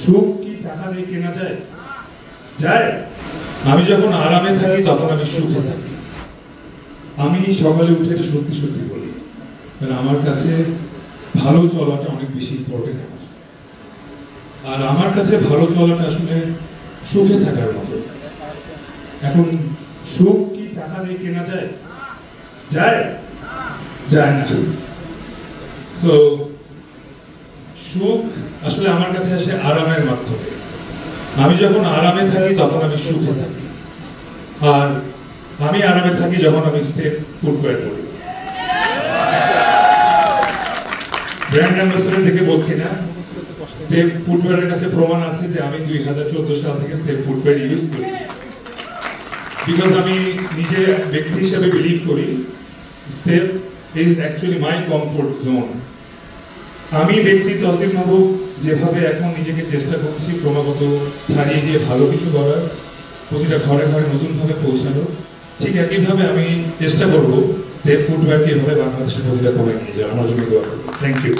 সুখ কি টাকা দিয়ে কেনা যায়? যায়? আমি যখন আরামে থাকি তখন আমি সুখে থাকি। আমি সকালে উঠে এটা সত্যি সত্যি বলি, কারণ আমার কাছে ভালো চলাটা অনেক বেশি ইম্পর্টেন্ট। আর আমার কাছে ভালো চলাটা আসলে সুখে থাকার মতো। এখন সুখ কি টাকা দিয়ে কেনা যায়? যায়? যায় না। সো সুখ আসলে আমার কাছে আসে আরামের মাধ্যমে। আমি যখন আরামে থাকি তখন আমি সুখে থাকি। আর আমি আরামে থাকি যখন আমি স্টেপ ফুটওয়্যার করি। ব্র্যান্ড অ্যাম্বাসেডর দেখে বলছি না, স্টেপ ফুটওয়্যারের কাছে প্রমাণ আছে যে আমি 2014 সাল থেকে স্টেপ ফুটওয়্যার ইউজ করি। বিকজ আমি নিজে ব্যক্তি হিসেবে বিলিভ করি step is actually my comfort zone. আমি ব্যক্তি তসলিম মাহবুব যেভাবে এখন নিজেকে চেষ্টা করছি ক্রমাগত ছাড়িয়ে গিয়ে ভালো কিছু করার, প্রতিটা ঘরে ঘরে নতুনভাবে পৌঁছানো, ঠিক একইভাবে আমি চেষ্টা করবো স্টেপ ফুটওয়্যারকে এভাবে বাংলাদেশের প্রতিটা কোণে নিয়ে যাওয়া। আমার জন্য দোয়া করবো। Thank you.